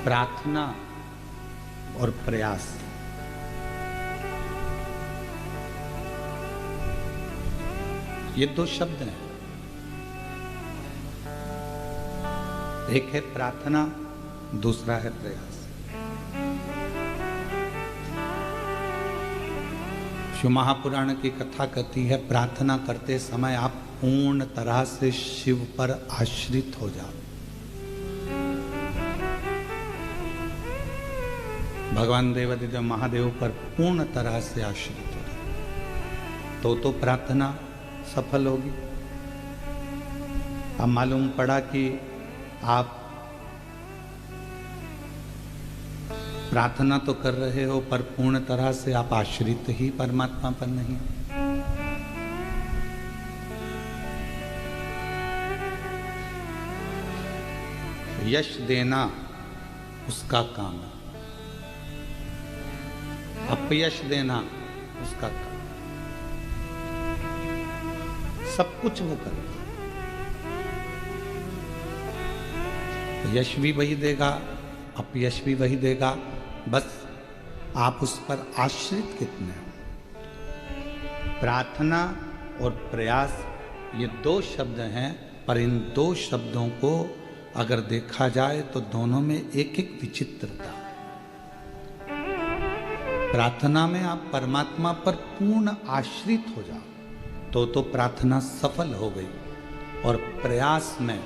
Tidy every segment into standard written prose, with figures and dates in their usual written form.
प्रार्थना और प्रयास, ये दो शब्द हैं। एक है प्रार्थना, दूसरा है प्रयास। शिव महापुराण की कथा कहती है, प्रार्थना करते समय आप पूर्ण तरह से शिव पर आश्रित हो जाओ। भगवान देवादिदेव महादेव पर पूर्ण तरह से आश्रित हो जाओ, तो प्रार्थना सफल होगी। अब मालूम पड़ा कि आप प्रार्थना तो कर रहे हो, पर पूर्ण तरह से आप आश्रित ही परमात्मा पर नहीं। यश देना उसका काम है, अपयश देना उसका काम। सब कुछ वो करेगा, यश भी वही देगा, अपयश भी वही देगा, बस आप उस पर आश्रित कितने हो। प्रार्थना और प्रयास ये दो शब्द हैं, पर इन दो शब्दों को अगर देखा जाए तो दोनों में एक एक विचित्रता। प्रार्थना में आप परमात्मा पर पूर्ण आश्रित हो जाओ तो प्रार्थना सफल हो गई, और प्रयास में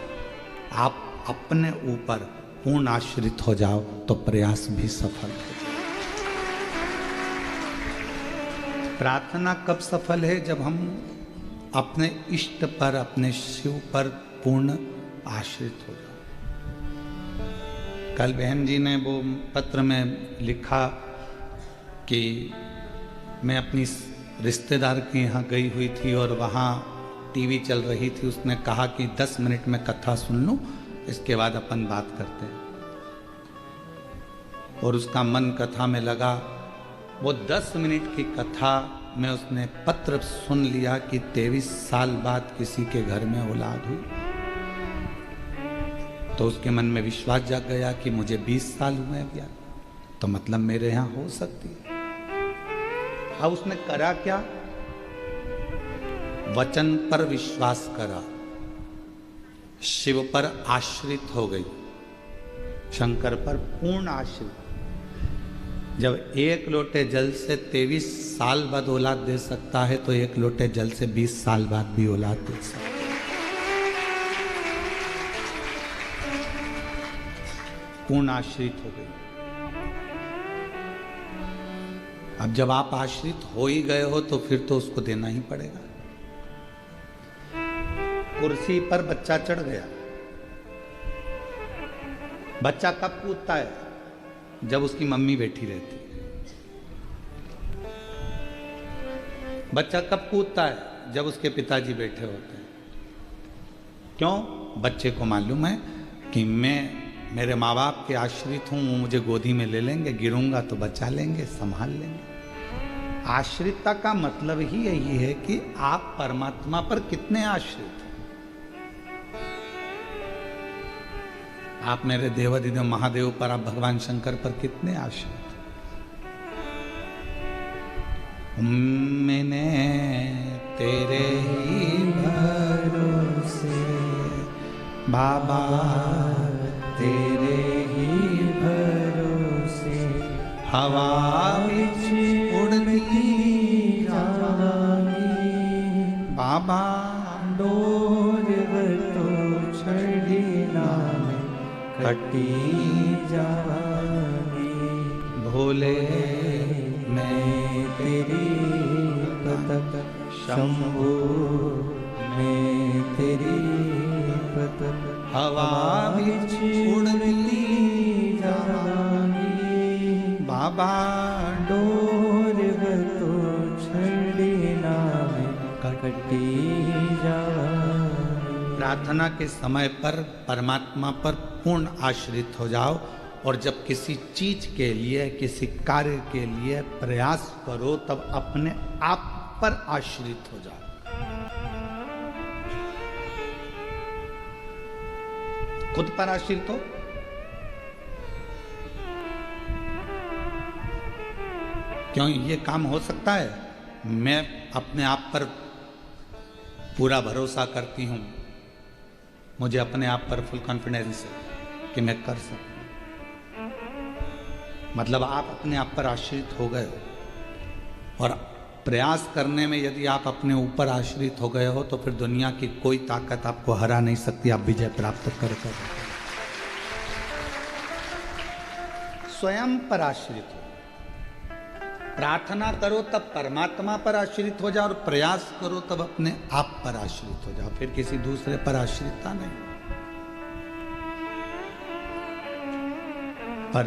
आप अपने ऊपर पूर्ण आश्रित हो जाओ तो प्रयास भी सफल हो जाए। प्रार्थना कब सफल है? जब हम अपने इष्ट पर, अपने शिव पर पूर्ण आश्रित हो जाओ। कल बहन जी ने वो पत्र में लिखा कि मैं अपनी रिश्तेदार के यहाँ गई हुई थी और वहाँ टीवी चल रही थी। उसने कहा कि 10 मिनट में कथा सुन लूँ, इसके बाद अपन बात करते हैं। और उसका मन कथा में लगा। वो 10 मिनट की कथा में उसने पत्र सुन लिया कि 23 साल बाद किसी के घर में औलाद हुई। तो उसके मन में विश्वास जाग गया कि मुझे 20 साल हुए हैं भैया, तो मतलब मेरे यहाँ हो सकती है। अब उसने करा क्या? वचन पर विश्वास करा, शिव पर आश्रित हो गई, शंकर पर पूर्ण आश्रित। जब एक लोटे जल से 23 साल बाद औलाद दे सकता है, तो एक लोटे जल से 20 साल बाद भी औलाद दे सकता है। पूर्ण आश्रित हो गई। अब जब आप आश्रित हो ही गए हो तो फिर तो उसको देना ही पड़ेगा। कुर्सी पर बच्चा चढ़ गया। बच्चा कब कूदता है? जब उसकी मम्मी बैठी रहती है। बच्चा कब कूदता है? जब उसके पिताजी बैठे होते हैं। क्यों? बच्चे को मालूम है कि मैं मेरे माँ बाप के आश्रित हूं, वो मुझे गोदी में ले लेंगे, गिरूंगा तो बचा लेंगे, संभाल लेंगे। आश्रितता का मतलब ही यही है कि आप परमात्मा पर कितने आश्रित हैं। आप मेरे देवादिदेव महादेव पर, आप भगवान शंकर पर कितने आश्रित हैं। मैंने तेरे ही भरोसे बाबा, तेरे ही भरोसे हवा विच उड़ती जावांगी बाबा, डोर तो छड़ी नाम कटी जावांगी। भोले मैं तेरी पतक, शंभू मैं तेरी पतक, हवा विच उड़ती जावांगी बाबा, डोर तो छड़ी नाम कटी जावांगी। प्रार्थना के समय पर परमात्मा पर पूर्ण आश्रित हो जाओ, और जब किसी चीज के लिए, किसी कार्य के लिए प्रयास करो, तब अपने आप पर आश्रित हो जाओ। खुद पर आश्रित हो, क्यों ये काम हो सकता है? मैं अपने आप पर पूरा भरोसा करती हूँ, मुझे अपने आप पर फुल कॉन्फिडेंस है कि मैं कर सकूँ। मतलब आप अपने आप पर आश्रित हो गए हो, और प्रयास करने में यदि आप अपने ऊपर आश्रित हो गए हो तो फिर दुनिया की कोई ताकत आपको हरा नहीं सकती, आप विजय प्राप्त कर कर स्वयं पर आश्रित हो। प्रार्थना करो तब परमात्मा पर आश्रित हो जाओ, और प्रयास करो तब अपने आप पर आश्रित हो जाओ, फिर किसी दूसरे पर आश्रितता नहीं। पर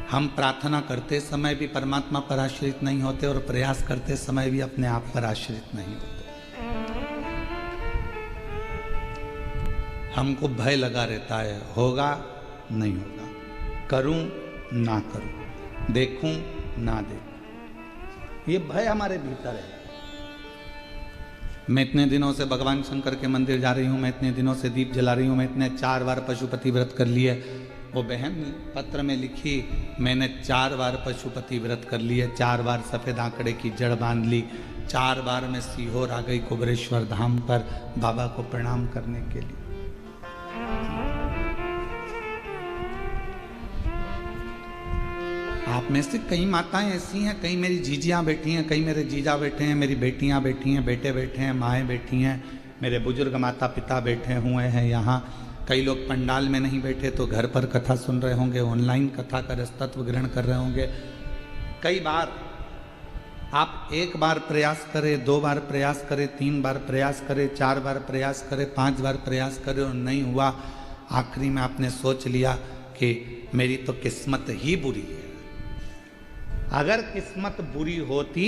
हम प्रार्थना करते समय भी परमात्मा पर आश्रित नहीं होते, और प्रयास करते समय भी अपने आप पर आश्रित नहीं होते। हमको भय लगा रहता है, होगा नहीं होगा, करूं ना करूं, देखूं ना देखूं, ये भय हमारे भीतर है। मैं इतने दिनों से भगवान शंकर के मंदिर जा रही हूं, मैं इतने दिनों से दीप जला रही हूं, मैं इतने 4 बार पशुपति व्रत कर लिए। वो बहन पत्र में लिखी, मैंने 4 बार पशुपति व्रत कर लिए, 4 बार सफ़ेद आंकड़े की जड़ बांध ली, 4 बार मैं सीहोर आ गई कुबरेश्वर धाम पर बाबा को प्रणाम करने के लिए। आप में से कई माताएं ऐसी हैं, कई मेरी जीजियां बैठी हैं, कई मेरे जीजा बैठे हैं, मेरी बेटियां बैठी हैं, बेटे बैठे हैं, माएँ बैठी हैं, मेरे बुजुर्ग माता पिता बैठे हुए हैं यहाँ। कई लोग पंडाल में नहीं बैठे तो घर पर कथा सुन रहे होंगे, ऑनलाइन कथा का रसतत्व ग्रहण कर रहे होंगे। कई बार आप 1 बार प्रयास करें, 2 बार प्रयास करें, 3 बार प्रयास करें, 4 बार प्रयास करें, 5 बार प्रयास करें और नहीं हुआ। आखिरी में आपने सोच लिया कि मेरी तो किस्मत ही बुरी है। अगर किस्मत बुरी होती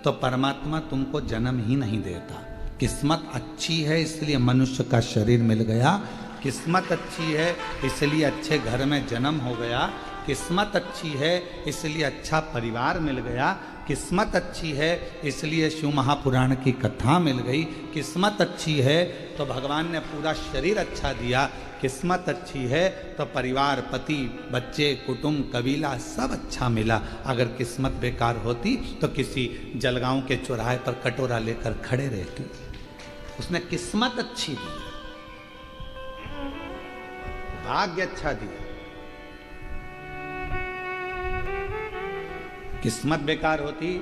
तो परमात्मा तुमको जन्म ही नहीं देता। किस्मत अच्छी है इसलिए मनुष्य का शरीर मिल गया, किस्मत अच्छी है इसलिए अच्छे घर में जन्म हो गया, किस्मत अच्छी है इसलिए अच्छा परिवार मिल गया, किस्मत अच्छी है इसलिए शिव महापुराण की कथा मिल गई, किस्मत अच्छी है तो भगवान ने पूरा शरीर अच्छा दिया, किस्मत अच्छी है तो परिवार, पति, बच्चे, कुटुंब, कबीला सब अच्छा मिला। अगर किस्मत बेकार होती तो किसी जलगांव के चौराहे पर कटोरा लेकर खड़े रहती। उसने किस्मत अच्छी दी, भाग्य अच्छा दिया। किस्मत बेकार होती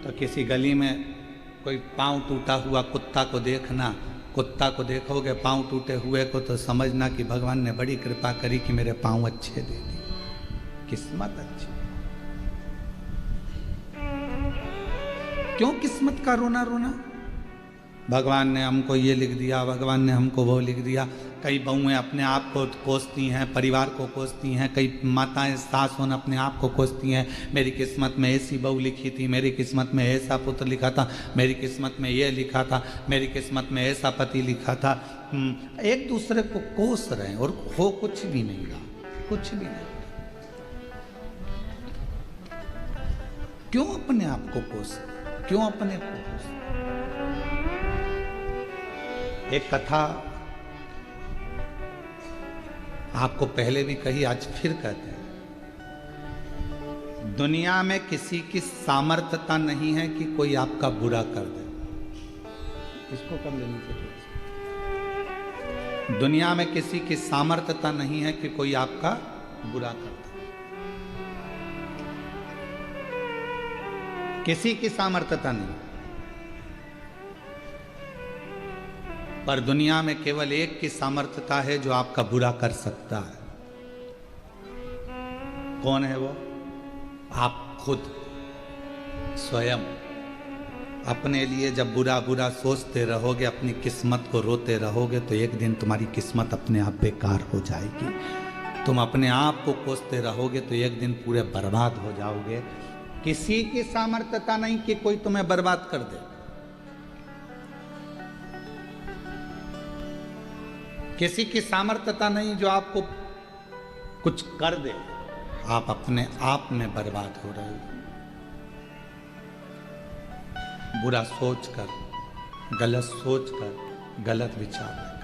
तो किसी गली में कोई पांव टूटा हुआ कुत्ता को देखना, कुत्ता को देखोगे पांव टूटे हुए को तो समझना कि भगवान ने बड़ी कृपा करी कि मेरे पांव अच्छे दे दिए। किस्मत अच्छी। क्यों किस्मत का रोना रोना? भगवान ने हमको ये लिख दिया, भगवान ने हमको वो लिख दिया। कई बहुएं अपने आप को कोसती हैं, परिवार को कोसती हैं, कई माताएं सास होन अपने आप को कोसती हैं। मेरी किस्मत में ऐसी बहू लिखी थी, मेरी किस्मत में ऐसा पुत्र लिखा था, मेरी किस्मत में ये लिखा था, मेरी किस्मत में ऐसा पति लिखा था। एक दूसरे को कोस रहे हैं और हो कुछ भी नहीं रहा, कुछ भी नहीं। क्यों अपने आप को कोस, क्यों अपने को कोस? एक कथा आपको पहले भी कही, आज फिर कहते हैं। दुनिया में किसी की सामर्थ्यता नहीं है कि कोई आपका बुरा कर दे। इसको कर लेनी चाहिए। दुनिया में किसी की सामर्थ्यता नहीं है कि कोई आपका बुरा कर दे। किसी की सामर्थ्यता नहीं, पर दुनिया में केवल एक की सामर्थ्यता है जो आपका बुरा कर सकता है। कौन है वो? आप खुद स्वयं। अपने लिए जब बुरा बुरा सोचते रहोगे, अपनी किस्मत को रोते रहोगे, तो एक दिन तुम्हारी किस्मत अपने आप बेकार हो जाएगी। तुम अपने आप को कोसते रहोगे तो एक दिन पूरे बर्बाद हो जाओगे। किसी की सामर्थ्यता नहीं कि कोई तुम्हें बर्बाद कर दे। किसी की सामर्थ्यता नहीं जो आपको कुछ कर दे। आप अपने आप में बर्बाद हो रहे हो, बुरा सोचकर, गलत सोचकर, गलत विचार लेकर।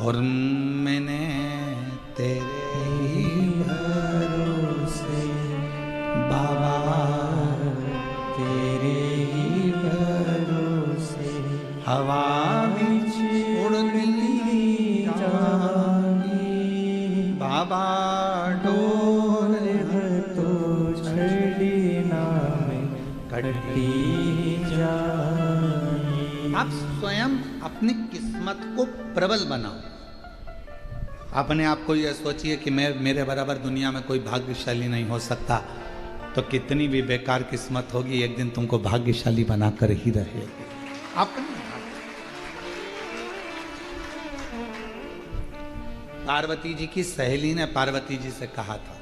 और मैंने तेरे ही भरोसे बाडोर तो छड़ी नाम कटी जाए। आप स्वयं अपनी किस्मत को प्रबल बनाओ। अपने आप को यह सोचिए कि मैं मेरे बराबर दुनिया में कोई भाग्यशाली नहीं हो सकता, तो कितनी भी बेकार किस्मत होगी एक दिन तुमको भाग्यशाली बनाकर ही रहेगी। अपने पार्वती जी की सहेली ने पार्वती जी से कहा था,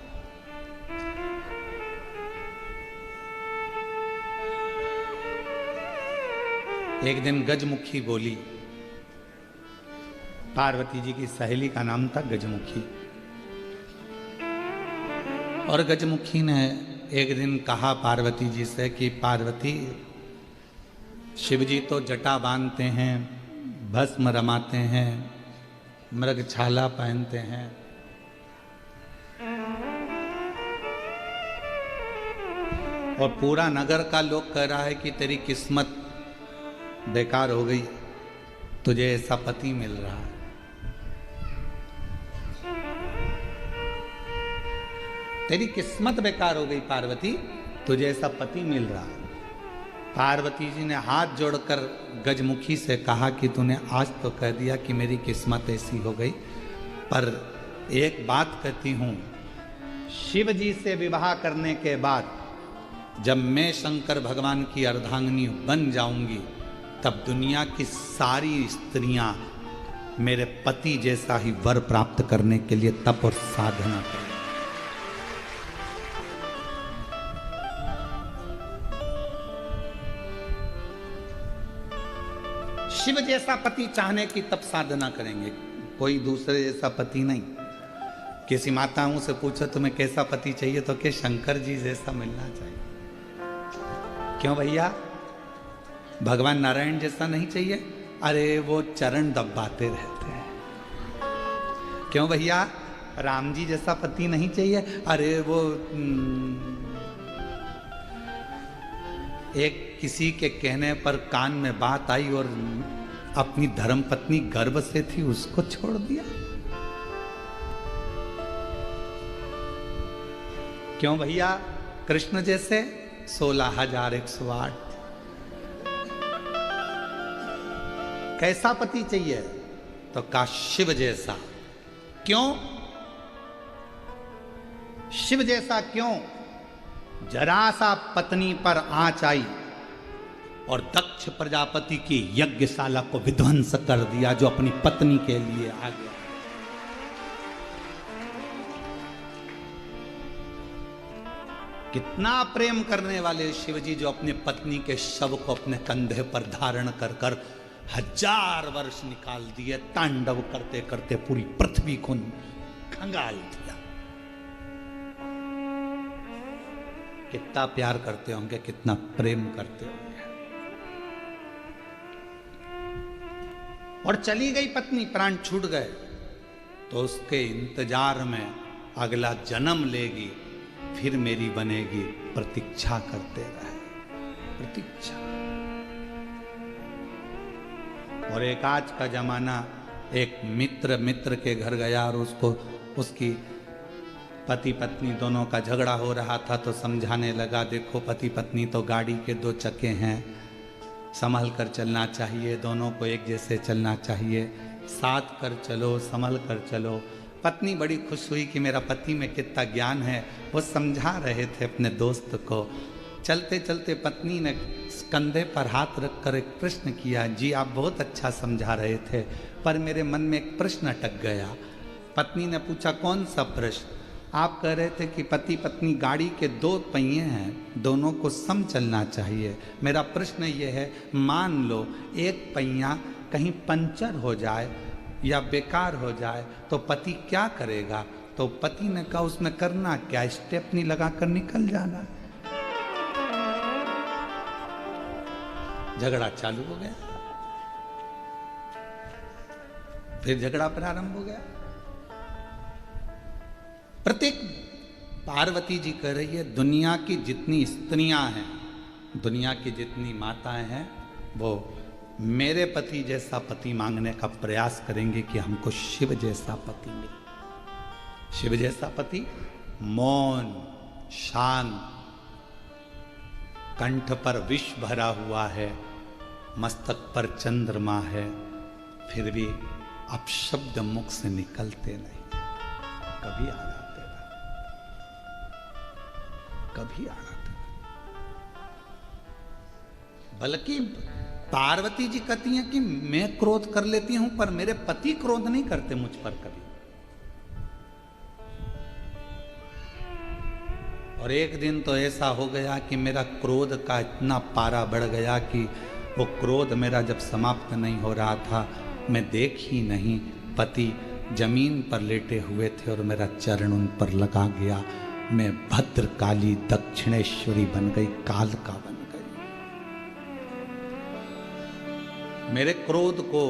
एक दिन गजमुखी बोली। पार्वती जी की सहेली का नाम था गजमुखी। और गजमुखी ने एक दिन कहा पार्वती जी से कि पार्वती, शिवजी तो जटा बांधते हैं, भस्म रमाते हैं, मृगछाला पहनते हैं, और पूरा नगर का लोग कह रहा है कि तेरी किस्मत बेकार हो गई, तुझे ऐसा पति मिल रहा है। तेरी किस्मत बेकार हो गई पार्वती, तुझे ऐसा पति मिल रहा है। पार्वती जी ने हाथ जोड़कर गजमुखी से कहा कि तूने आज तो कह दिया कि मेरी किस्मत ऐसी हो गई, पर एक बात कहती हूँ, शिव जी से विवाह करने के बाद जब मैं शंकर भगवान की अर्धांगिनी बन जाऊंगी, तब दुनिया की सारी स्त्रियां मेरे पति जैसा ही वर प्राप्त करने के लिए तप और साधना करें। शिव जैसा पति चाहने की तप साधना करेंगे, कोई दूसरे जैसा पति नहीं। किसी माताओं से पूछो तुम्हें कैसा पति चाहिए, तो क्या शंकर जी जैसा मिलना चाहिए। क्यों भैया, भगवान नारायण जैसा नहीं चाहिए? अरे वो चरण दबाते रहते हैं। क्यों भैया, राम जी जैसा पति नहीं चाहिए? अरे वो एक किसी के कहने पर कान में बात आई और अपनी धर्मपत्नी गर्भ से थी, उसको छोड़ दिया। क्यों भैया, कृष्ण जैसे 16,108 कैसा पति चाहिए? तो का शिव जैसा। क्यों शिव जैसा? क्यों? जरा सा पत्नी पर आंच आई और दक्ष प्रजापति की यज्ञशाला को विध्वंस कर दिया, जो अपनी पत्नी के लिए आ गया। कितना प्रेम करने वाले शिवजी, जो अपने पत्नी के शव को अपने कंधे पर धारण कर कर 1000 वर्ष निकाल दिए, तांडव करते करते पूरी पृथ्वी को खंगाल दिया। कितना प्यार करते होंगे, कितना प्रेम करते होंगे। और चली गई पत्नी, प्राण छूट गए, तो उसके इंतजार में अगला जन्म लेगी, फिर मेरी बनेगी, प्रतीक्षा करते रहे, प्रतीक्षा। और एक आज का जमाना, एक मित्र के घर गया और उसको उसकी पति पत्नी दोनों का झगड़ा हो रहा था, तो समझाने लगा, देखो पति पत्नी तो गाड़ी के 2 चक्के हैं, संभल कर चलना चाहिए, दोनों को एक जैसे चलना चाहिए, साथ कर चलो, संभल कर चलो। पत्नी बड़ी खुश हुई कि मेरा पति में कितना ज्ञान है, वो समझा रहे थे अपने दोस्त को। चलते चलते पत्नी ने कंधे पर हाथ रखकर एक प्रश्न किया, जी आप बहुत अच्छा समझा रहे थे, पर मेरे मन में एक प्रश्न अटक गया। पत्नी ने पूछा, कौन सा प्रश्न? आप कह रहे थे कि पति पत्नी गाड़ी के 2 पहिए हैं, दोनों को सम चलना चाहिए। मेरा प्रश्न ये है, मान लो एक पहिया कहीं पंचर हो जाए या बेकार हो जाए, तो पति क्या करेगा? तो पति ने कहा, उसमें करना क्या, स्टेपनी लगाकर निकल जाना। झगड़ा चालू हो गया, फिर झगड़ा प्रारंभ हो गया। प्रत्येक पार्वती जी कह रही है, दुनिया की जितनी स्त्रियां हैं, दुनिया की जितनी माताएं हैं, वो मेरे पति जैसा पति मांगने का प्रयास करेंगे कि हमको शिव जैसा पति मिले। शिव जैसा पति मौन, शांत, कंठ पर विष भरा हुआ है, मस्तक पर चंद्रमा है, फिर भी अपशब्द मुख से निकलते नहीं। कभी आड़ा तेरा, कभी आड़ा तेरा। बल्कि पार्वती जी कहती हैं कि मैं क्रोध कर लेती हूं पर मेरे पति क्रोध नहीं करते मुझ पर कभी। और एक दिन तो ऐसा हो गया कि मेरा क्रोध का इतना पारा बढ़ गया कि वो क्रोध मेरा जब समाप्त नहीं हो रहा था, मैं देख ही नहीं, पति जमीन पर लेटे हुए थे और मेरा चरण उन पर लगा गया। मैं भद्रकाली दक्षिणेश्वरी बन गई, कालका बन गई। मेरे क्रोध को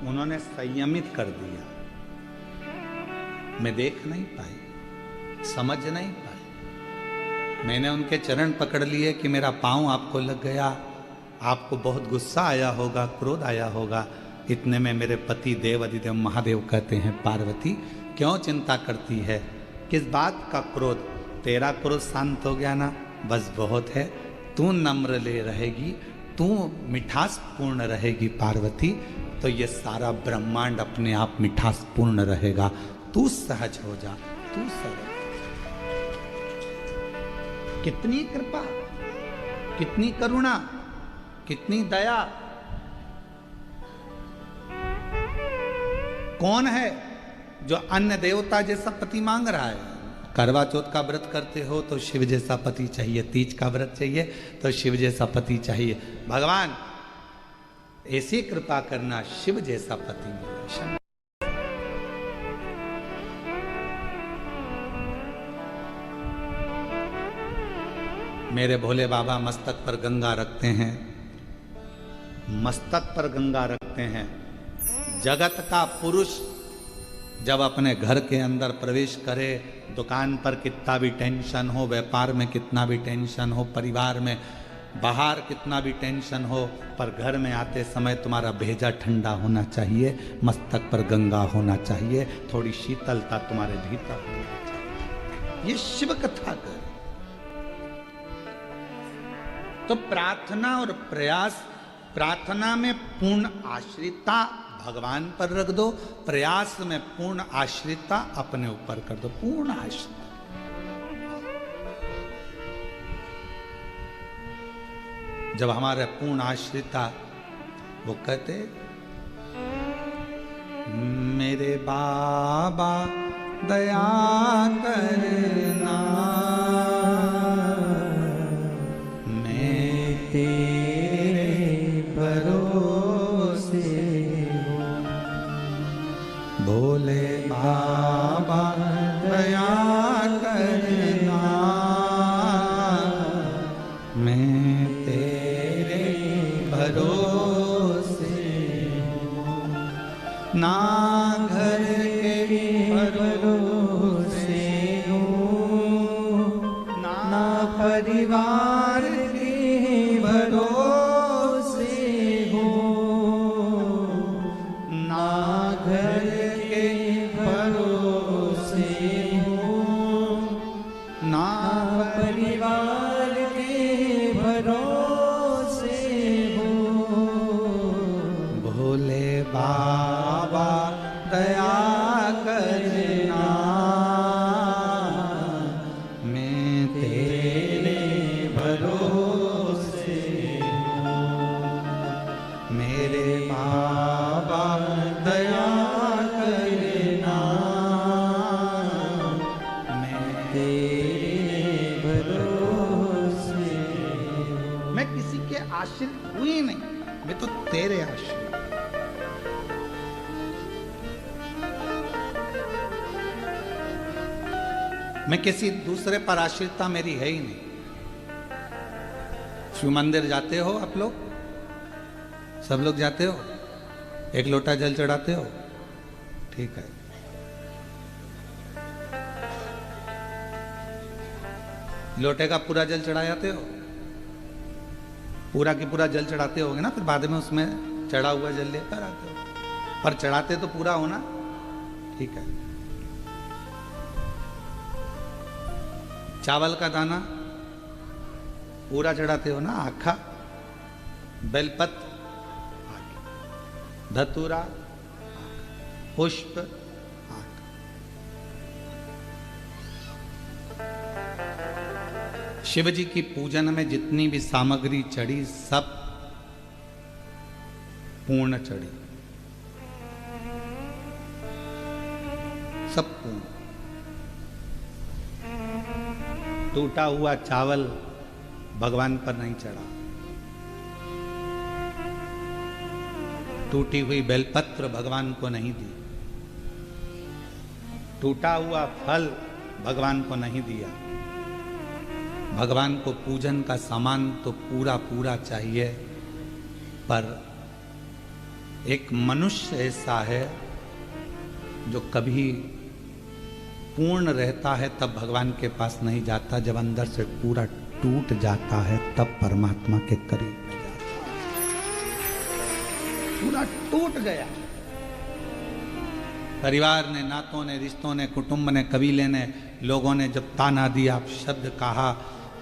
उन्होंने संयमित कर दिया। मैं देख नहीं पाई, समझ नहीं पाई। मैंने उनके चरण पकड़ लिए कि मेरा पांव आपको लग गया, आपको बहुत गुस्सा आया होगा, क्रोध आया होगा। इतने में मेरे पति देव अधिदेव महादेव कहते हैं, पार्वती क्यों चिंता करती है, किस बात का क्रोध, तेरा क्रोध शांत हो गया ना, बस बहुत है। तू नम्र ले रहेगी, तू मिठास पूर्ण रहेगी पार्वती, तो ये सारा ब्रह्मांड अपने आप मिठास पूर्ण रहेगा। तू सहज हो जा, तू सहज। कितनी कृपा, कितनी करुणा, कितनी दया। कौन है जो अन्य देवता जैसा पति मांग रहा है? करवा चौथ का व्रत करते हो तो शिव जैसा पति चाहिए, तीज का व्रत चाहिए तो शिव जैसा पति चाहिए। भगवान ऐसी कृपा करना, शिव जैसा पति मिले। मेरे भोले बाबा मस्तक पर गंगा रखते हैं, मस्तक पर गंगा रखते हैं। जगत का पुरुष जब अपने घर के अंदर प्रवेश करे, दुकान पर कितना भी टेंशन हो, व्यापार में कितना भी टेंशन हो, परिवार में बाहर कितना भी टेंशन हो, पर घर में आते समय तुम्हारा भेजा ठंडा होना चाहिए, मस्तक पर गंगा होना चाहिए, थोड़ी शीतलता तुम्हारे भीतर होनी चाहिए। ये शिव कथा कर। तो प्रार्थना और प्रयास, प्रार्थना में पूर्ण आश्रितता भगवान पर रख दो, प्रयास में पूर्ण आश्रितता अपने ऊपर कर दो, पूर्ण आश्रितता। जब हमारे पूर्ण आश्रितता, वो कहते मेरे बाबा दया करना, तेरे भरोसे हो, भोले बाबा दया करना, मैं तेरे भरोसे हूँ। ना घर के भरोसे हूँ, ना परिवार भरोसे हो, ना घर के भरोसे हो, ना परिवार के भरोसे हो। भोले बाबा दया करना, मैं तेरे भरोसे, मेरे बाबा दया करना, मैं तेरे भरोसे। मैं किसी के आश्रित हुई नहीं, मैं तो तेरे आश्रित। मैं किसी दूसरे पर आश्रितता मेरी है ही नहीं। शिव मंदिर जाते हो आप लोग, सब लोग जाते हो, एक लोटा जल चढ़ाते हो, ठीक है। लोटे का पूरा जल चढ़ा जाते हो, पूरा की पूरा जल चढ़ाते होगे ना, फिर बाद में उसमें चढ़ा हुआ जल लेकर आते हो, पर चढ़ाते तो पूरा हो ना, ठीक है। चावल का दाना पूरा चढ़ाते हो ना, आखा, बेलपत्र, धतूरा, पुष्प, शिव जी की पूजन में जितनी भी सामग्री चढ़ी सब पूर्ण चढ़ी, सब पूर्ण। टूटा हुआ चावल भगवान पर नहीं चढ़ा, टूटी हुई बेलपत्र भगवान को नहीं दी, टूटा हुआ फल भगवान को नहीं दिया। भगवान को पूजन का सामान तो पूरा पूरा चाहिए, पर एक मनुष्य ऐसा है जो कभी पूर्ण रहता है तब भगवान के पास नहीं जाता, जब अंदर से पूरा टूट जाता है तब परमात्मा के करीब में जाता है। पूरा टूट गया, परिवार ने, नातों ने, रिश्तों ने, कुटुंब ने, कबीले ने, लोगों ने जब ताना दिया, शब्द कहा,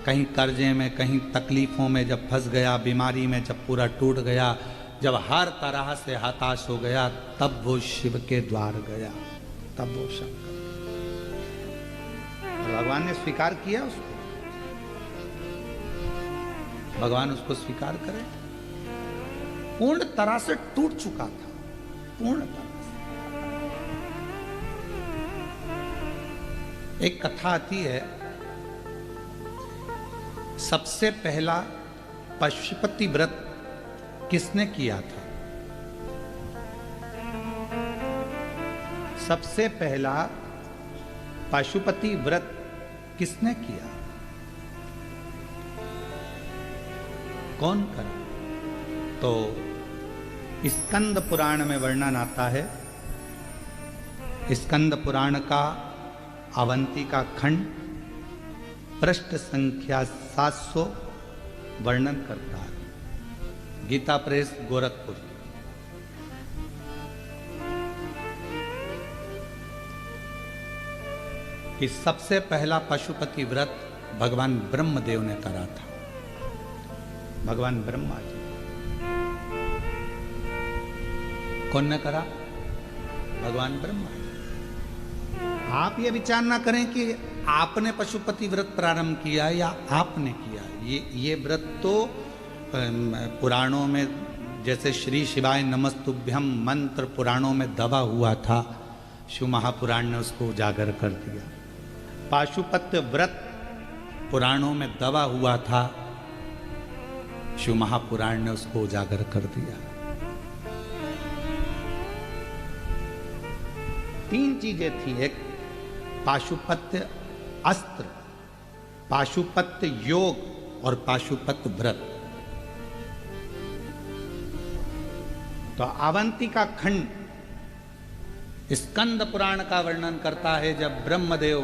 कहीं कर्जे में, कहीं तकलीफों में जब फंस गया, बीमारी में जब पूरा टूट गया, जब हर तरह से हताश हो गया, तब वो शिव के द्वार गया, तब वो शंकर, और भगवान ने स्वीकार किया उसको। भगवान उसको स्वीकार करे। पूर्ण तरह से टूट चुका था, पूर्ण तरह से। एक कथा आती है, सबसे पहला पशुपति व्रत किसने किया था? सबसे पहला पशुपति व्रत किसने किया? कौन करा? तो स्कंद पुराण में वर्णन आता है। स्कंद पुराण का अवंती का खंड पृष्ठ संख्या 700 वर्णन करता है। गीता प्रेस गोरखपुर। कि सबसे पहला पशुपति व्रत भगवान ब्रह्मदेव ने करा था। भगवान ब्रह्मा जी। कौन ने करा? भगवान ब्रह्मा जी। आप ये विचार ना करें कि आपने पशुपति व्रत प्रारंभ किया या आपने किया। ये व्रत तो पुराणों में, जैसे श्री शिवाय नमस्तुभ्यम मंत्र पुराणों में दबा हुआ था, शिव महापुराण ने उसको उजागर कर दिया। पाशुपत्य व्रत पुराणों में दबा हुआ था, शिव महापुराण ने उसको उजागर कर दिया। 3 चीजें थी। एक पाशुपत्य अस्त्र, पाशुपत्य योग और पाशुपत्य व्रत। तो अवंती का खंड स्कंद पुराण का वर्णन करता है, जब ब्रह्मदेव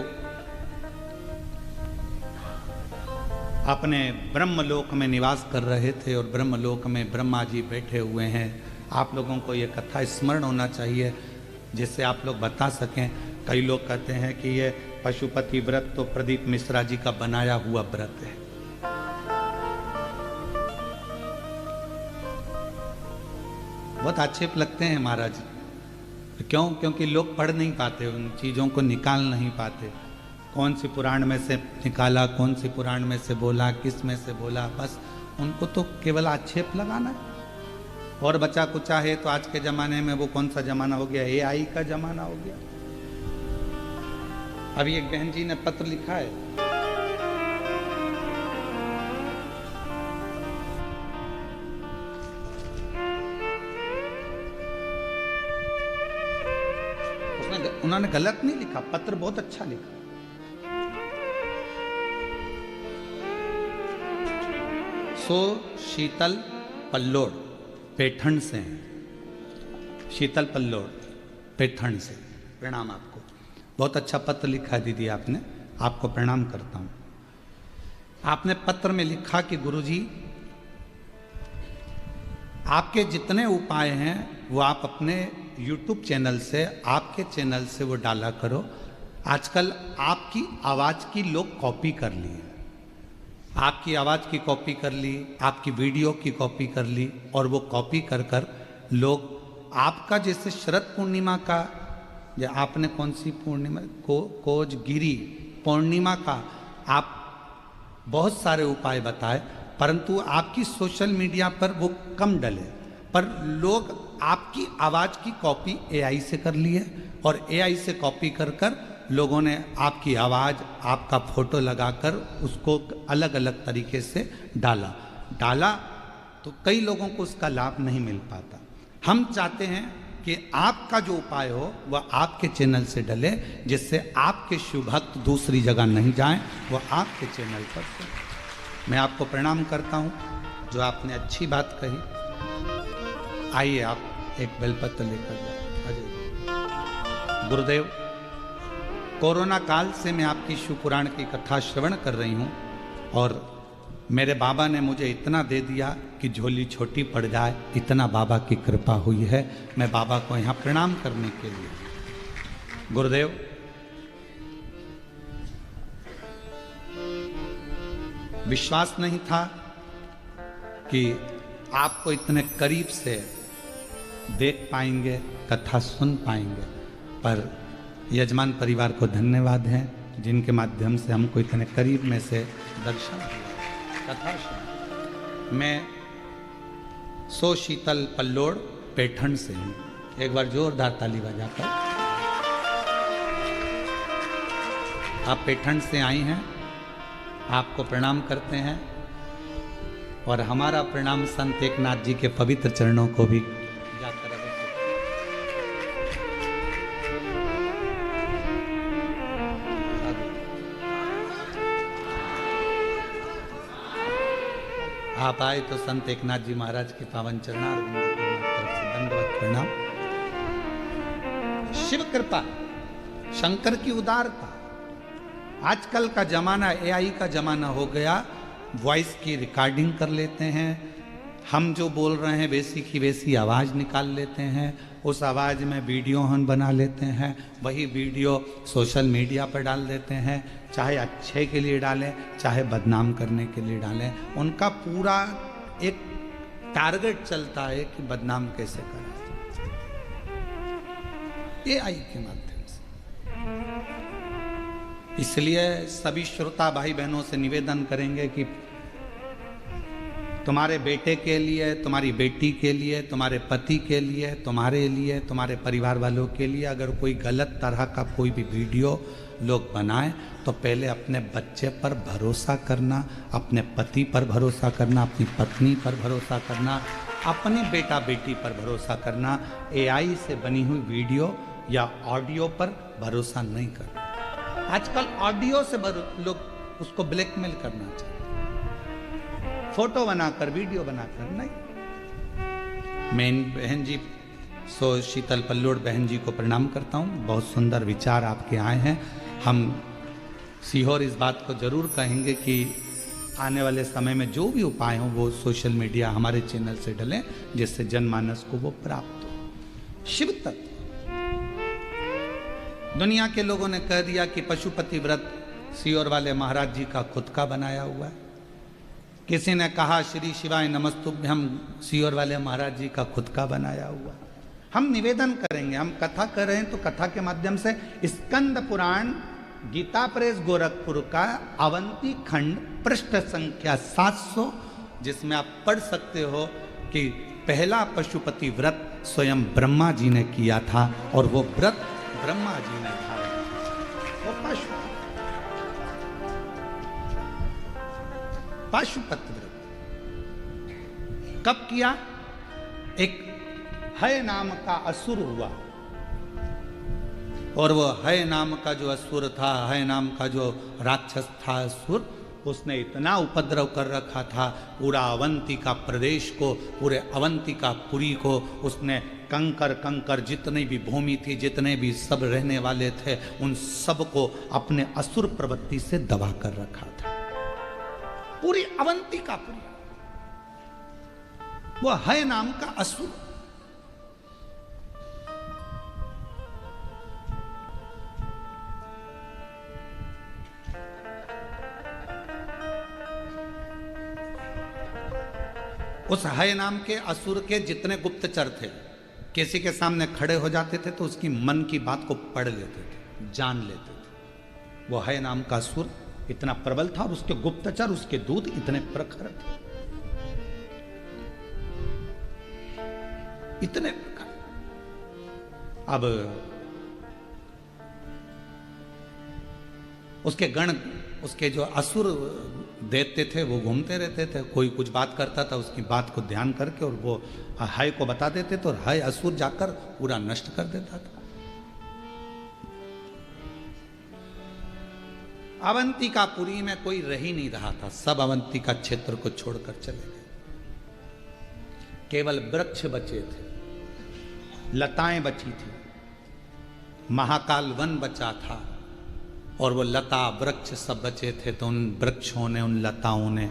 अपने ब्रह्मलोक में निवास कर रहे थे और ब्रह्मलोक में ब्रह्मा जी बैठे हुए हैं। आप लोगों को यह कथा स्मरण होना चाहिए, जिससे आप लोग बता सकें। कई लोग कहते हैं कि ये पशुपति व्रत तो प्रदीप मिश्रा जी का बनाया हुआ व्रत है। बहुत आक्षेप लगते हैं महाराज। क्यों? क्योंकि लोग पढ़ नहीं पाते, उन चीज़ों को निकाल नहीं पाते। कौन सी पुराण में से निकाला, कौन सी पुराण में से बोला, किस में से बोला, बस उनको तो केवल आक्षेप लगाना है। और बचा कुचा है तो आज के ज़माने में वो कौन सा ज़माना हो गया? AI का ज़माना हो गया। अभी एक बहन जी ने पत्र लिखा है, उन्होंने गलत नहीं लिखा, पत्र बहुत अच्छा लिखा। सो शीतल पल्लोड़ पैठण से हैं। शीतल पल्लोड़ पैठण से प्रणाम आपको। बहुत अच्छा पत्र लिखा है दीदी आपने, आपको प्रणाम करता हूं। आपने पत्र में लिखा कि गुरुजी, आपके जितने उपाय हैं वो आप अपने YouTube चैनल से, आपके चैनल से वो डाला करो, आजकल आपकी आवाज की लोग कॉपी कर ली है, आपकी आवाज की कॉपी कर ली, आपकी वीडियो की कॉपी कर ली, और वो कॉपी कर कर लोग आपका, जैसे शरद पूर्णिमा का, या आपने कौन सी पूर्णिमा कोजगिरी पूर्णिमा का आप बहुत सारे उपाय बताए, परंतु आपकी सोशल मीडिया पर वो कम डले, पर लोग आपकी आवाज की कॉपी एआई से कर ली है, और एआई से कॉपी कर कर लोगों ने आपकी आवाज, आपका फोटो लगाकर उसको अलग अलग तरीके से डाला तो कई लोगों को उसका लाभ नहीं मिल पाता। हम चाहते हैं कि आपका जो उपाय हो वह आपके चैनल से डले, जिससे आपके शिव भक्त दूसरी जगह नहीं जाएं, वह आपके चैनल पर से। मैं आपको प्रणाम करता हूं, जो आपने अच्छी बात कही। आइए आप एक बेलपत्र लेकर जाओ। गुरुदेव, कोरोना काल से मैं आपकी शिव पुराण की कथा श्रवण कर रही हूं, और मेरे बाबा ने मुझे इतना दे दिया कि झोली छोटी पड़ जाए, इतना बाबा की कृपा हुई है। मैं बाबा को यहाँ प्रणाम करने के लिए। गुरुदेव, विश्वास नहीं था कि आपको इतने करीब से देख पाएंगे, कथा सुन पाएंगे, पर यजमान परिवार को धन्यवाद है जिनके माध्यम से हमको इतने करीब में से दर्शन कथा सुन। मैं सो शीतल पल्लोड़ पैठण से हूँ। एक बार जोरदार ताली बजाकर। आप पैठण से आई हैं, आपको प्रणाम करते हैं, और हमारा प्रणाम संत एकनाथ जी के पवित्र चरणों को भी जाकर आप आए तो संत एकनाथ जी महाराज के पावन चरणारविंद को हमारी तरफ से दंडवत प्रणाम। शिव कृपा, शंकर की उदारता। आजकल का जमाना एआई का जमाना हो गया। वॉइस की रिकॉर्डिंग कर लेते हैं, हम जो बोल रहे हैं वैसी की वैसी आवाज़ निकाल लेते हैं, उस आवाज़ में वीडियो हम बना लेते हैं, वही वीडियो सोशल मीडिया पर डाल देते हैं, चाहे अच्छे के लिए डालें चाहे बदनाम करने के लिए डालें। उनका पूरा एक टारगेट चलता है कि बदनाम कैसे करें, एआई के माध्यम से। इसलिए सभी श्रोता भाई बहनों से निवेदन करेंगे कि तुम्हारे बेटे के लिए, तुम्हारी बेटी के लिए, तुम्हारे पति के लिए, तुम्हारे परिवार वालों के लिए अगर कोई गलत तरह का कोई भी वीडियो लोग बनाएं, तो पहले अपने बच्चे पर भरोसा करना, अपने पति पर भरोसा करना, अपनी पत्नी पर भरोसा करना, अपने बेटा बेटी पर भरोसा करना। एआई से बनी हुई वीडियो या ऑडियो पर भरोसा नहीं करना। आजकल ऑडियो से लोग उसको ब्लैकमेल करना चाहते, फोटो बनाकर वीडियो बनाकर नहीं। मैं बहन जी सो शीतल पल्लोड़ बहन जी को प्रणाम करता हूँ। बहुत सुंदर विचार आपके आए हैं। हम सीहोर इस बात को जरूर कहेंगे कि आने वाले समय में जो भी उपाय हों वो सोशल मीडिया हमारे चैनल से डलें, जिससे जनमानस को वो प्राप्त हो। शिव तत्व दुनिया के लोगों ने कह दिया कि पशुपति व्रत सीहोर वाले महाराज जी का खुद का बनाया हुआ है। किसी ने कहा श्री शिवाय नमस्तुभ्यम सीहोर वाले महाराज जी का खुद का बनाया हुआ। हम निवेदन करेंगे, हम कथा कर रहे हैं तो कथा के माध्यम से स्कंद पुराण गीता प्रेस गोरखपुर का अवंती खंड पृष्ठ संख्या 700, जिसमें आप पढ़ सकते हो कि पहला पशुपति व्रत स्वयं ब्रह्मा जी ने किया था, और वो व्रत ब्रह्मा जी ने धारण किया। वो पाशुपत व्रत कब किया? एक हय नाम का असुर हुआ, और वो हय नाम का जो असुर था, हय नाम का जो राक्षस था असुर, उसने इतना उपद्रव कर रखा था पूरा अवंतिका प्रदेश को, पूरे अवंतिका पुरी को। उसने कंकर जितने भी भूमि थी, जितने भी सब रहने वाले थे, उन सब को अपने असुर प्रवृत्ति से दबा कर रखा था। पूरी अवंतिका पुरी, वो हय नाम का असुर। उस हय नाम के असुर के जितने गुप्तचर थे, किसी के सामने खड़े हो जाते थे तो उसकी मन की बात को पढ़ लेते थे, जान लेते थे। वो हय नाम का असुर इतना प्रबल था और उसके गुप्तचर, उसके दूत इतने प्रखर थे, इतने प्रखर। अब उसके गण, उसके जो असुर देते थे वो घूमते रहते थे, कोई कुछ बात करता था उसकी बात को ध्यान करके और वो हय को बता देते थे और हय असुर जाकर पूरा नष्ट कर देता था। अवंतिकापुरी में कोई रह ही नहीं रहा था, सब अवंतिका क्षेत्र को छोड़कर चले गए। केवल वृक्ष बचे थे, लताएं बची थी, महाकाल वन बचा था और वो लता वृक्ष सब बचे थे। तो उन वृक्षों ने, उन लताओं ने,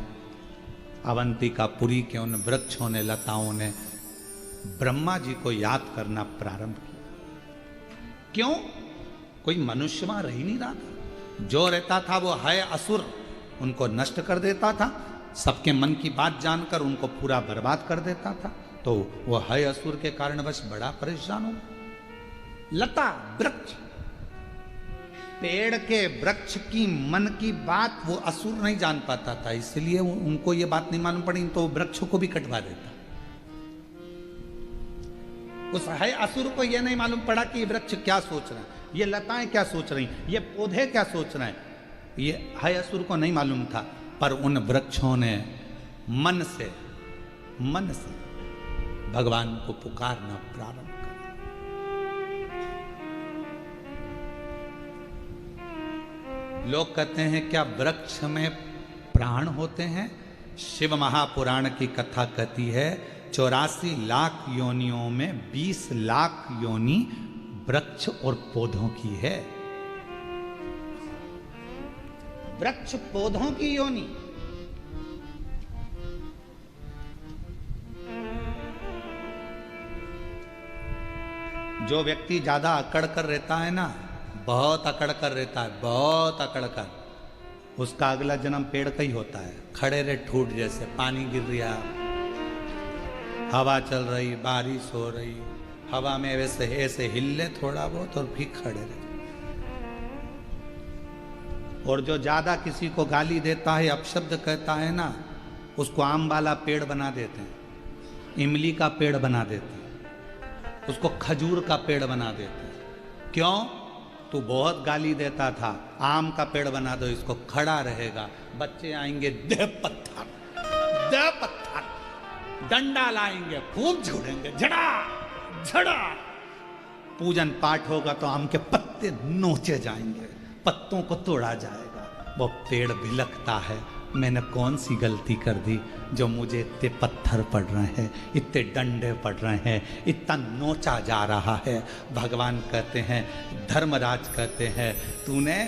अवंतिकापुरी के उन वृक्षों ने, लताओं ने ब्रह्मा जी को याद करना प्रारंभ किया। क्यों? कोई मनुष्य वहां रह ही नहीं रहा था। जो रहता था वो हय असुर उनको नष्ट कर देता था, सबके मन की बात जानकर उनको पूरा बर्बाद कर देता था। तो वो हय असुर के कारण बस बड़ा परेशान हो। लता वृक्ष, पेड़ के वृक्ष की मन की बात वो असुर नहीं जान पाता था, इसलिए उनको ये बात नहीं मालूम पड़ी तो वृक्षों को भी कटवा देता। उस हय असुर को यह नहीं मालूम पड़ा कि ये वृक्ष क्या सोच रहे हैं, ये लताएं क्या सोच रही, ये पौधे क्या सोच रहे हैं, ये हय असुर को नहीं मालूम था। पर उन वृक्षों ने मन से भगवान को पुकारना प्रारंभ कर। लोग कहते हैं क्या वृक्ष में प्राण होते हैं? शिव महापुराण की कथा कहती है 84 लाख योनियों में 20 लाख योनि वृक्ष और पौधों की है। वृक्ष पौधों की योनि। जो व्यक्ति ज्यादा अकड़ कर रहता है ना, बहुत अकड़ कर रहता है, बहुत अकड़ कर, उसका अगला जन्म पेड़ का ही होता है। खड़े रहे ठूट जैसे, पानी गिर रहा, हवा चल रही, बारिश हो रही, हवा में वैसे ऐसे हिले थोड़ा बहुत और फिर खड़े रहे। और जो ज्यादा किसी को गाली देता है, अपशब्द कहता है ना, उसको आम वाला पेड़ बना देते हैं, इमली का पेड़ बना देते हैं, उसको खजूर का पेड़ बना देते हैं। क्यों? तू बहुत गाली देता था, आम का पेड़ बना दो, इसको खड़ा रहेगा। बच्चे आएंगे, दे पत्थर, दे पत्थर, डंडा लाएंगे, खूब झूलेंगे, झड़ा झड़ा। पूजन पाठ होगा तो आम के पत्ते नोचे जाएंगे, पत्तों को तोड़ा जाएगा। वो पेड़ भिलकता है, मैंने कौन सी गलती कर दी जो मुझे इतने पत्थर पड़ रहे हैं, इतने डंडे पड़ रहे हैं, इतना नोचा जा रहा है। भगवान कहते हैं, धर्मराज कहते हैं, तूने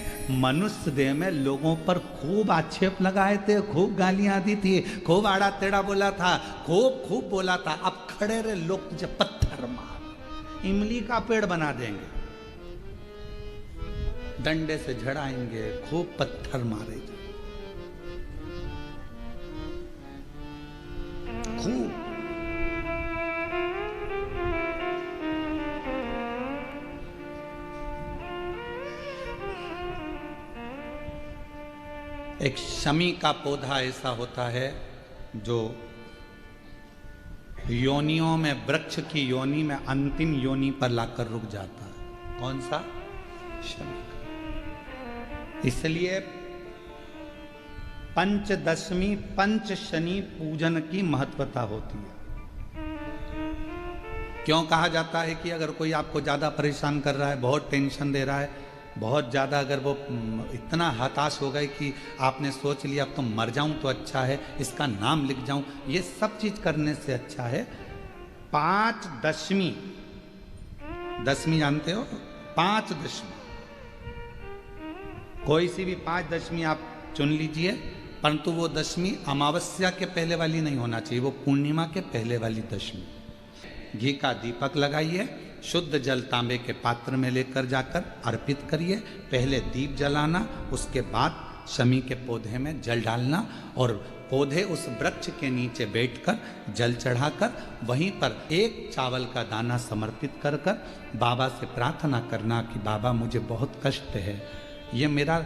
मनुष्य देह में लोगों पर खूब आक्षेप लगाए थे, खूब गालियां दी थी, खूब आड़ा टेढ़ा बोला था, खूब बोला था। अब खड़े रहे, लोग तुझे पत्थर मार, इमली का पेड़ बना देंगे, डंडे से झड़ाएंगे, खूब पत्थर मारेंगे, खूब। एक शमी का पौधा ऐसा होता है जो योनियों में, वृक्ष की योनि में अंतिम योनि पर लाकर रुक जाता है। कौन सा? शमी का। इसलिए पंचदशमी पंच शनि पूजन की महत्वता होती है। क्यों कहा जाता है कि अगर कोई आपको ज्यादा परेशान कर रहा है, बहुत टेंशन दे रहा है, बहुत ज्यादा अगर वो इतना हताश हो गए कि आपने सोच लिया अब तो मर जाऊं तो अच्छा है, इसका नाम लिख जाऊं, ये सब चीज करने से अच्छा है 5 दशमी। दशमी जानते हो? 5 दशमी, कोई सी भी 5 दशमी आप चुन लीजिए, परंतु वो दशमी अमावस्या के पहले वाली नहीं होना चाहिए, वो पूर्णिमा के पहले वाली दशमी। घी का दीपक लगाइए, शुद्ध जल तांबे के पात्र में लेकर जाकर अर्पित करिए। पहले दीप जलाना, उसके बाद शमी के पौधे में जल डालना और पौधे उस वृक्ष के नीचे बैठकर जल चढ़ाकर वहीं पर एक चावल का दाना समर्पित कर कर बाबा से प्रार्थना करना कि बाबा मुझे बहुत कष्ट है, ये मेरा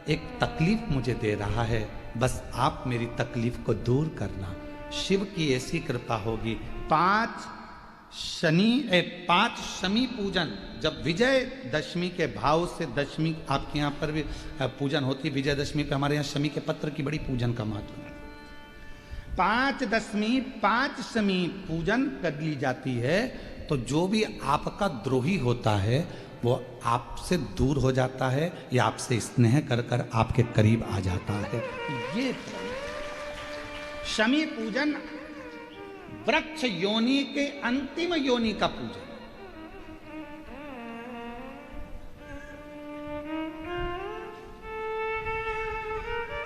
एक तकलीफ मुझे दे रहा है, बस आप मेरी तकलीफ को दूर करना। शिव की ऐसी कृपा होगी। 5 शमी पूजन, जब विजयदशमी के भाव से दशमी आपके यहाँ पर भी पूजन होती है, विजयदशमी पे हमारे यहाँ शमी के पत्र की बड़ी पूजन का महत्व है। 5 शमी पूजन कर ली जाती है तो जो भी आपका द्रोही होता है वो आपसे दूर हो जाता है या आपसे स्नेह कर कर आपके करीब आ जाता है। ये शमी पूजन वृक्ष योनि के अंतिम योनि का पूजन।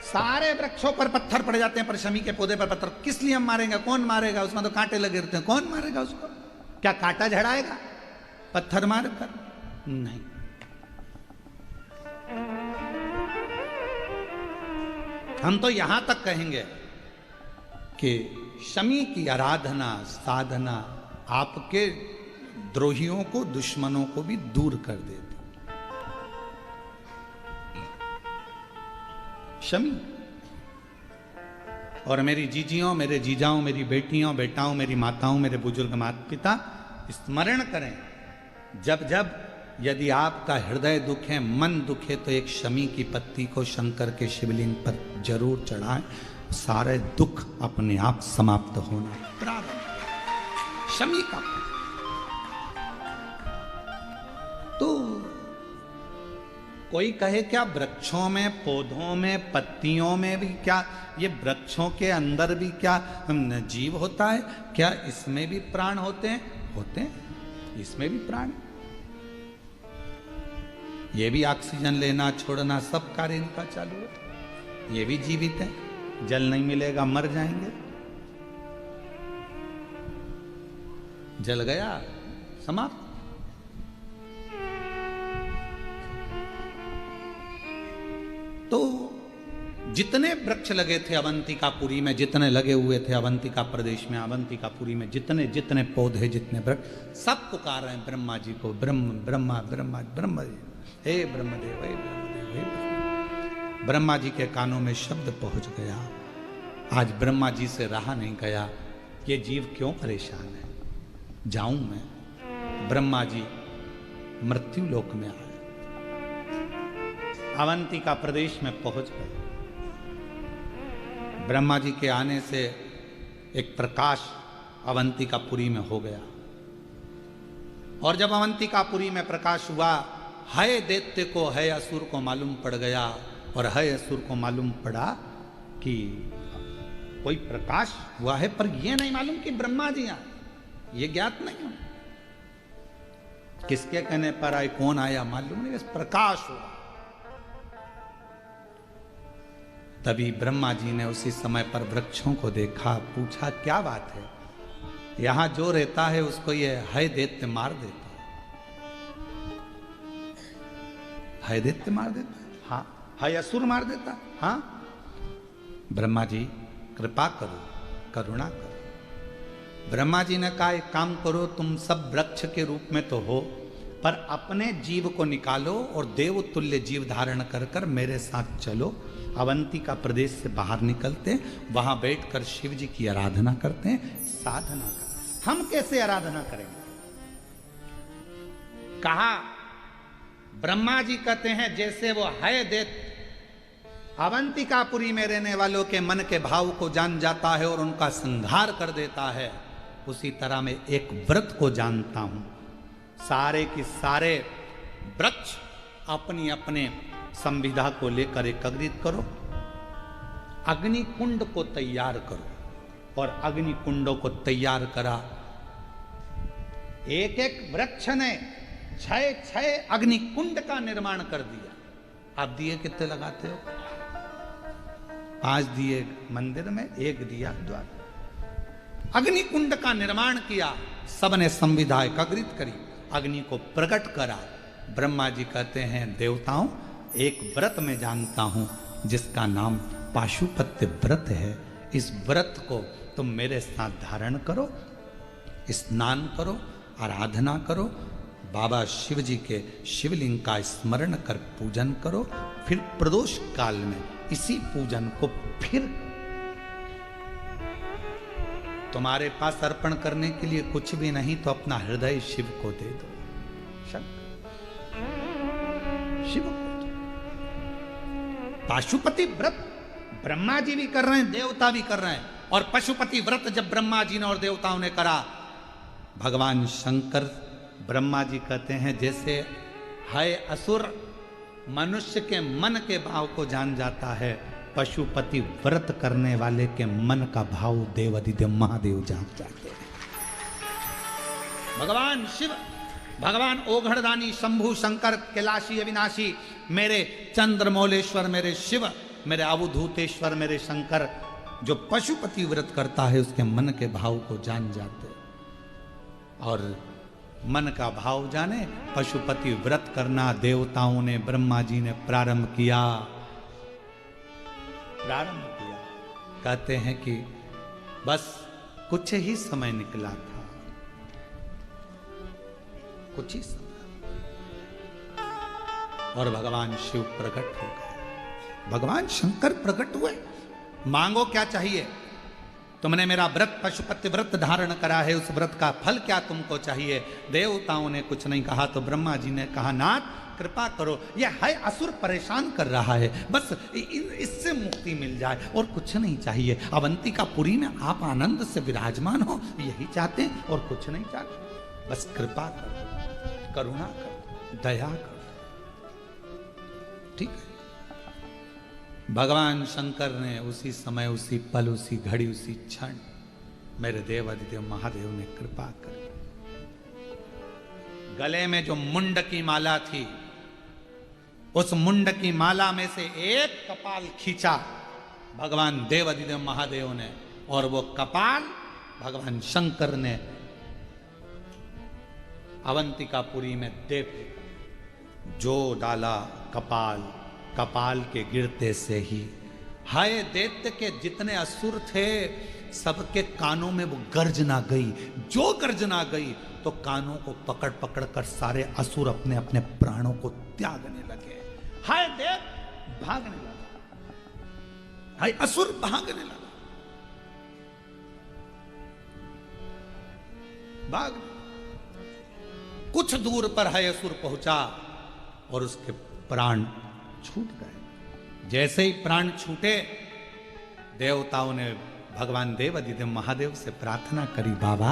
सारे वृक्षों पर पत्थर पड़ जाते हैं पर शमी के पौधे पर पत्थर किस लिए हम मारेंगे? कौन मारेगा? उसमें तो कांटे लगे रहते हैं, कौन मारेगा उसको? क्या कांटा झड़ाएगा पत्थर मार कर? नहीं। हम तो यहां तक कहेंगे कि शमी की आराधना साधना आपके द्रोहियों को, दुश्मनों को भी दूर कर देती। शमी। और मेरी जीजियों, मेरे जीजाओं, मेरी बेटियों, बेटाओं, मेरी माताओं, मेरे बुजुर्ग माता पिता स्मरण करें, जब जब यदि आपका हृदय दुखे, मन दुखे, तो एक शमी की पत्ती को शंकर के शिवलिंग पर जरूर चढ़ाएं। सारे दुख अपने आप समाप्त होना प्रारंभ। शमी का तो कोई कहे क्या वृक्षों में, पौधों में, पत्तियों में भी क्या, ये वृक्षों के अंदर भी क्या जीव होता है? क्या इसमें भी प्राण होते हैं? होते हैं, इसमें भी प्राण। ये भी ऑक्सीजन लेना छोड़ना सब कार्य इनका चालू है। ये भी जीवित है। जल नहीं मिलेगा मर जाएंगे। जल गया समाप्त। तो जितने वृक्ष लगे थे अवंतिकापुरी में, जितने लगे हुए थे अवंतिका प्रदेश में, अवंतिकापुरी में जितने जितने पौधे, जितने वृक्ष, सब पुकार रहे हैं ब्रह्मा जी को। ब्रह्म ब्रह्मा ब्रह्मा ब्रह्म, हे ब्रह्मदेव, हे ब्रह्मदेव, हे ब्रह्मदेव। ब्रह्मा जी के कानों में शब्द पहुंच गया। आज ब्रह्मा जी से रहा नहीं गया। ये जीव क्यों परेशान है? जाऊं मैं? ब्रह्मा जी मृत्यु लोक में आए, अवंतिका प्रदेश में पहुंच गए। ब्रह्मा जी के आने से एक प्रकाश अवंतिकापुरी में हो गया। और जब अवंतिकापुरी में प्रकाश हुआ, है दैत्य को, है असुर को मालूम पड़ गया। और है असुर को मालूम पड़ा कि कोई प्रकाश हुआ है, पर यह नहीं मालूम कि ब्रह्मा जी आए, ये ज्ञात नहीं हो। किसके कहने पर आए, कौन आया मालूम नहीं, बस प्रकाश हुआ। तभी ब्रह्मा जी ने उसी समय पर वृक्षों को देखा, पूछा क्या बात है? यहां जो रहता है उसको ये है दैत्य मार देता है दैत्य मार देता है, हाँ, है असुर मार देता, हाँ। ब्रह्मा जी कृपा करो, करुणा करो। ब्रह्मा जी ने कहा एक काम करो, तुम सब वृक्ष के रूप में तो हो, पर अपने जीव को निकालो और देव तुल्य जीव धारण कर कर मेरे साथ चलो। अवंतिका प्रदेश से बाहर निकलते, वहां बैठकर शिव जी की आराधना करते हैं, साधना करते। हम कैसे आराधना करेंगे? कहा ब्रह्मा जी कहते हैं जैसे वो है दैत्य अवंतिकापुरी में रहने वालों के मन के भाव को जान जाता है और उनका संहार कर देता है, उसी तरह मैं एक व्रत को जानता हूं। सारे की सारे वृक्ष अपनी अपने संविधा को लेकर एकत्रित करो, अग्नि कुंड को तैयार करो। और अग्नि कुंडों को तैयार करा। एक एक वृक्ष ने 6 अग्नि कुंड का निर्माण कर दिया। आप दिए कितने लगाते हो? 5 दिए मंदिर में, 1 दिया द्वार। अग्नि कुंड का निर्माण किया, सबने संविधा एकत्रित करी, अग्नि को प्रकट करा। ब्रह्मा जी कहते हैं देवताओं, एक व्रत में जानता हूं, जिसका नाम पाशुपत्य व्रत है। इस व्रत को तुम मेरे साथ धारण करो, स्नान करो, आराधना करो, बाबा शिव जी के शिवलिंग का स्मरण कर पूजन करो। फिर प्रदोष काल में इसी पूजन को फिर तुम्हारे पास अर्पण करने के लिए कुछ भी नहीं तो अपना हृदय शिव को दे दो। शिव को दो। पाशुपति व्रत ब्रह्मा जी भी कर रहे हैं, देवता भी कर रहे हैं। और पशुपति व्रत जब ब्रह्मा जी ने और देवताओं ने करा, भगवान शंकर ब्रह्मा जी कहते हैं जैसे है असुर मनुष्य के मन के भाव को जान जाता है, पशुपति व्रत करने वाले के मन का भाव देवाधिदेव महादेव जान जाते हैं। भगवान शिव, भगवान ओघड़दानी, शंभु, शंकर, कैलाशी, अविनाशी, मेरे चंद्रमौलेश्वर, मेरे शिव, मेरे अवधूतेश्वर, मेरे शंकर, जो पशुपति व्रत करता है उसके मन के भाव को जान जाते। और मन का भाव जाने, पशुपति व्रत करना देवताओं ने, ब्रह्मा जी ने प्रारंभ किया। कहते हैं कि बस कुछ ही समय निकला था, कुछ ही समय, और भगवान शिव प्रकट हो गए। भगवान शंकर प्रकट हुए। मांगो क्या चाहिए? तुमने मेरा व्रत पशुपति व्रत धारण करा है, उस व्रत का फल क्या तुमको चाहिए? देवताओं ने कुछ नहीं कहा तो ब्रह्मा जी ने कहा, नाथ कृपा करो, यह है असुर परेशान कर रहा है, बस इससे मुक्ति मिल जाए और कुछ नहीं चाहिए। अवंतिकापुरी में आप आनंद से विराजमान हो, यही चाहते हैं और कुछ नहीं चाहते। बस कृपा करो, करुणा करो, दया करो। ठीक है। भगवान शंकर ने उसी समय, उसी पल, उसी घड़ी, उसी क्षण मेरे देवाधिदेव महादेव ने कृपा कर, गले में जो मुंड की माला थी, उस मुंड की माला में से एक कपाल खींचा भगवान देवाधिदेव महादेव ने, और वो कपाल भगवान शंकर ने अवंतिकापुरी में दे फेंका। जो डाला कपाल, कपाल के गिरते से ही हाय दैत्य के जितने असुर थे सबके कानों में वो गर्जना गई। जो गर्जना गई तो कानों को पकड़ पकड़ कर सारे असुर अपने अपने प्राणों को त्यागने लगे। हाय दैत्य भागने लगा, हाय असुर भागने लगा, भाग। कुछ दूर पर है असुर पहुंचा और उसके प्राण छूट गए। जैसे ही प्राण छूटे, देवताओं ने भगवान देवाधिदेव महादेव से प्रार्थना करी, बाबा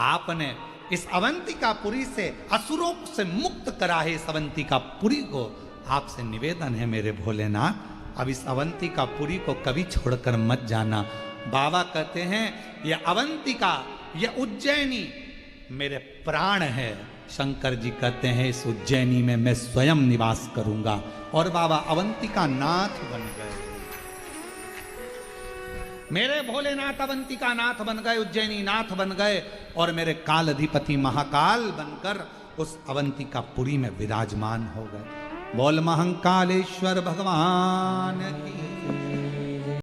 आपने इस अवंतिकापुरी से असुरों से मुक्त करा है। इस अवंतिकापुरी को आपसे निवेदन है मेरे भोलेनाथ, अब इस अवंतिकापुरी को कभी छोड़कर मत जाना। बाबा कहते हैं ये अवंतिका, ये उज्जैनी मेरे प्राण है। शंकर जी कहते हैं इस उज्जैनी में मैं स्वयं निवास करूंगा। और बाबा अवंतिका नाथ बन गए। मेरे भोलेनाथ अवंतिका नाथ बन गए, उज्जैनी नाथ बन गए, और मेरे काल अधिपति महाकाल बनकर उस अवंतिकापुरी में विराजमान हो गए। बोल महंकालेश्वर भगवान की।